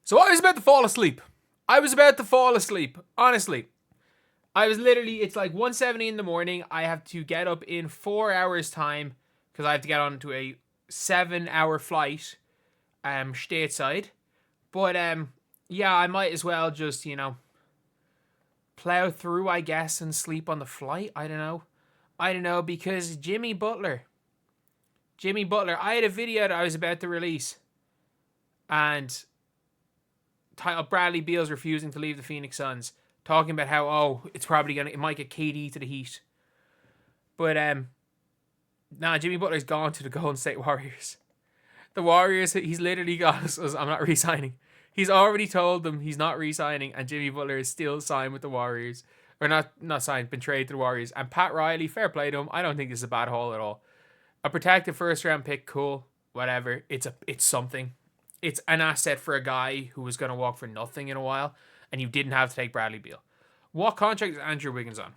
So I was about to fall asleep. Honestly. I was literally, it's like 1:70 in the morning. I have to get up in 4 hours time because I have to get on to a 7-hour flight stateside. But yeah, I might as well just, plow through, I guess, and sleep on the flight. I don't know because Jimmy Butler, I had a video that I was about to release and titled Bradley Beal's refusing to leave the Phoenix Suns, talking about how, it might get KD to the Heat. But Jimmy Butler's gone to the Golden State Warriors. The Warriors, he's literally got us, I'm not re-signing. He's already told them he's not re-signing, and Jimmy Butler is still signed with the Warriors. Or not signed, been traded to the Warriors. And Pat Riley, fair play to him. I don't think this is a bad haul at all. A protected first round pick, cool, whatever. It's something. It's an asset for a guy who was going to walk for nothing in a while, and you didn't have to take Bradley Beal. What contract is Andrew Wiggins on?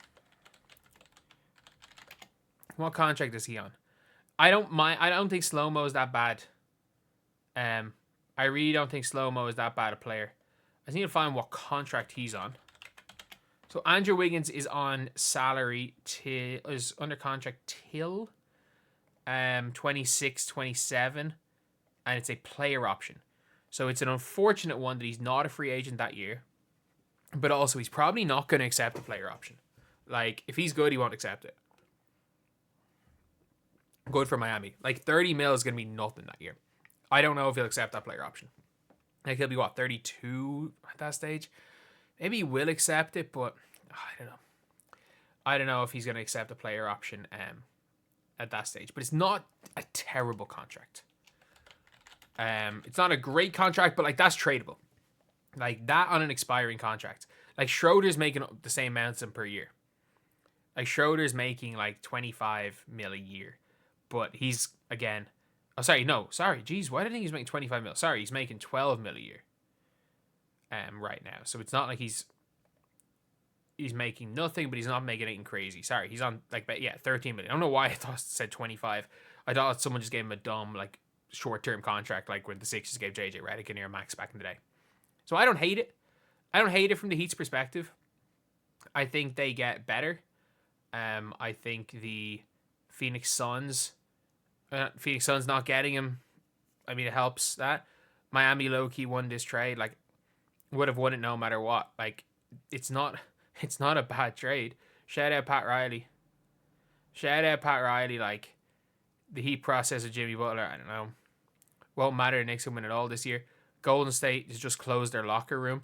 What contract is he on? I don't think Slow-Mo is that bad. I really don't think Slow-Mo is that bad a player. I need to find what contract he's on. So Andrew Wiggins is on salary is under contract till 26, 27, and it's a player option. So it's an unfortunate one that he's not a free agent that year, but also he's probably not going to accept the player option. Like, if he's good, he won't accept it. Good for Miami. Like, 30 mil is going to be nothing that year. I don't know if he'll accept that player option. Like, he'll be, 32 at that stage? Maybe he will accept it, but I don't know. I don't know if he's going to accept the player option at that stage. But it's not a terrible contract. It's not a great contract, but, that's tradable. Like, that on an expiring contract. Like, Schroeder's making the same amounts per year. Like, Schroeder's making, 25 mil a year. But he's, again... Oh, sorry. Jeez, why did I think he's making 25 mil? Sorry, he's making 12 mil a year. Right now. So it's not like he's making nothing, but he's not making anything crazy. Sorry, he's on, 13 million. I don't know why I thought it said 25. I thought someone just gave him a dumb, short-term contract, like when the Sixers gave JJ Redick and Max back in the day. So I don't hate it. I don't hate it from the Heat's perspective. I think they get better. I think the Phoenix Suns not getting him, I mean, it helps that. Miami low-key won this trade. Would have won it no matter what. It's not a bad trade. Shout out Pat Riley. The Heat process of Jimmy Butler, I don't know. Won't matter. The Knicks will win it all this year. Golden State has just closed their locker room.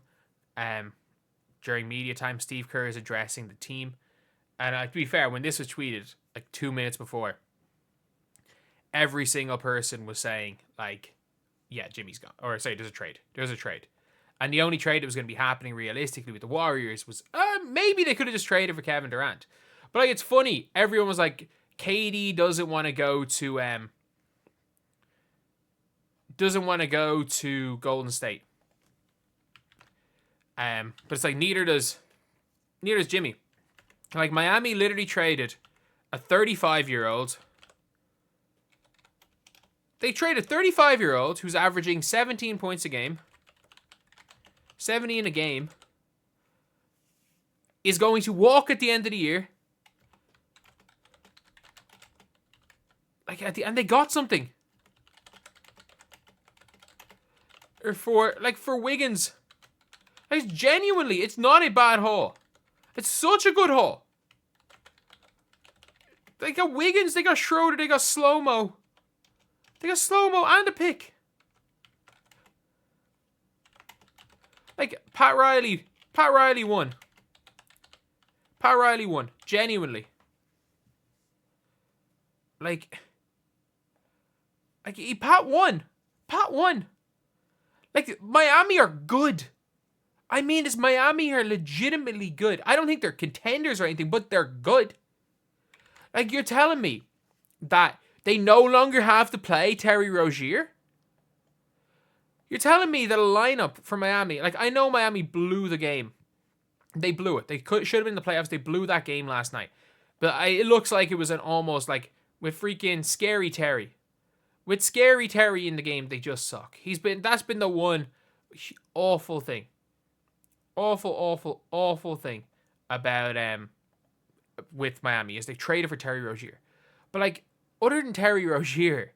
During media time, Steve Kerr is addressing the team. And to be fair, when this was tweeted, 2 minutes before, every single person was saying, yeah, Jimmy's gone. Or say, there's a trade. And the only trade that was going to be happening realistically with the Warriors was, maybe they could have just traded for Kevin Durant. But, it's funny. Everyone was like, KD doesn't want to go to Golden State. But it's neither does Jimmy. Miami literally traded a 35-year-old. They traded a 35-year-old who's averaging 17 points a game, 70 in a game, is going to walk at the end of the year. And they got something. Or for Wiggins. Genuinely, it's not a bad haul. It's such a good haul. They got Wiggins, they got Schroeder, they got Slow-Mo. They got Slow-Mo and a pick. Pat Riley won. Genuinely. Pat won. Miami are good. I mean, this Miami are legitimately good. I don't think they're contenders or anything, but they're good. You're telling me that they no longer have to play Terry Rozier? You're telling me that a lineup for Miami, I know Miami blew the game. They blew it. They should have been in the playoffs. They blew that game last night. But it looks like it was an almost with freaking Scary Terry. With Scary Terry in the game, they just suck. That's been the one. awful thing. Awful thing about with Miami is they traded for Terry Rozier. But like, other than Terry Rozier,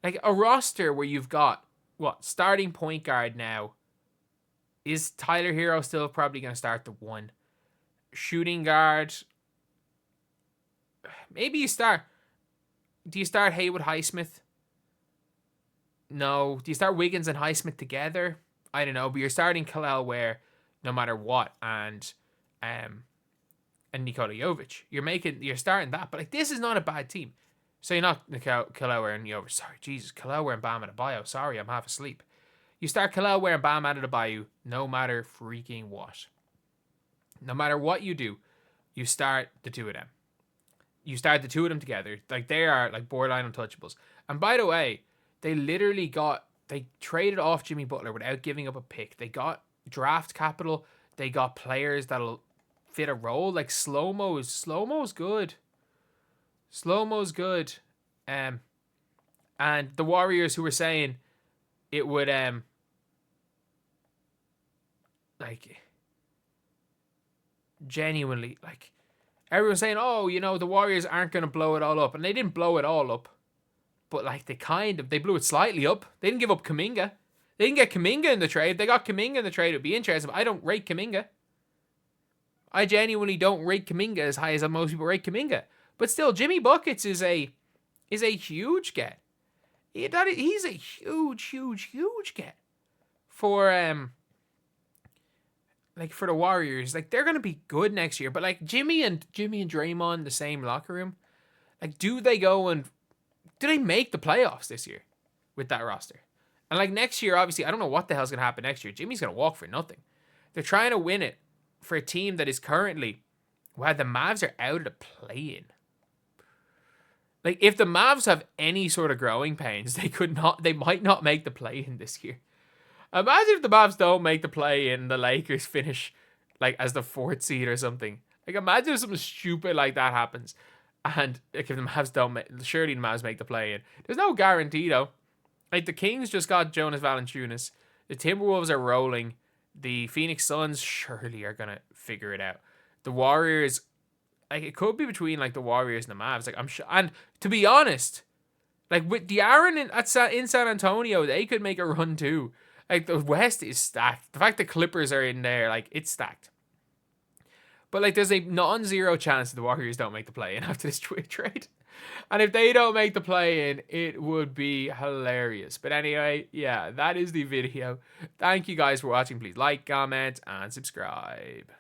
like a roster where you've got starting point guard now. Is Tyler Hero still probably going to start the one? Shooting guard. Maybe you start. Do you start Haywood Highsmith? No. Do you start Wiggins and Highsmith together? I don't know. But you're starting Kalel Ware no matter what, and Nikola Jovic. You're starting that. But like, this is not a bad team. So you're not Kalel Ware and Jovic. Sorry, Jesus, Kalel Ware and Bam Adebayo. Sorry, I'm half asleep. You start Kalel Ware and Bam Adebayo no matter freaking what. No matter what you do, you start the two of them. You start the two of them together. Like, they are like borderline untouchables. And by the way, they traded off Jimmy Butler without giving up a pick. They got draft capital. They got players that'll fit a role. Like Slow-Mo's good. Slow-Mo's good. And the Warriors, who were saying it would like, genuinely, like, everyone's saying, oh, the Warriors aren't going to blow it all up. And they didn't blow it all up. But like, they blew it slightly up. They didn't give up Kuminga. They didn't get Kuminga in the trade. They got Kuminga in the trade. It would be interesting. But I don't rate Kuminga. I genuinely don't rate Kuminga as high as most people rate Kuminga. But still, Jimmy Buckets is a huge get. He's a huge get for for the Warriors. Like, they're gonna be good next year. But like, Jimmy and Draymond in the same locker room. Like, do they make the playoffs this year with that roster? And like, next year, obviously, I don't know what the hell's gonna happen next year. Jimmy's gonna walk for nothing. They're trying to win it for a team that is currently, the Mavs are out of the play-in. Like, if the Mavs have any sort of growing pains, they might not make the play-in this year. Imagine if the Mavs don't make the play-in and the Lakers finish like as the 4th seed or something. Like, imagine if something stupid like that happens. And like, if the Mavs surely the Mavs make the play-in. There's no guarantee though. Like, the Kings just got Jonas Valanciunas. The Timberwolves are rolling. The Phoenix Suns surely are gonna figure it out. The Warriors, like, it could be between like the Warriors and the Mavs. Like, I'm sure, and to be honest, like, with De'Aaron in San Antonio, they could make a run too. Like, the West is stacked. The fact the Clippers are in there, like, it's stacked. But like, there's a non-zero chance that the Warriors don't make the play-in after this trade. And if they don't make the play-in, it would be hilarious. But anyway, yeah, that is the video. Thank you guys for watching. Please like, comment, and subscribe.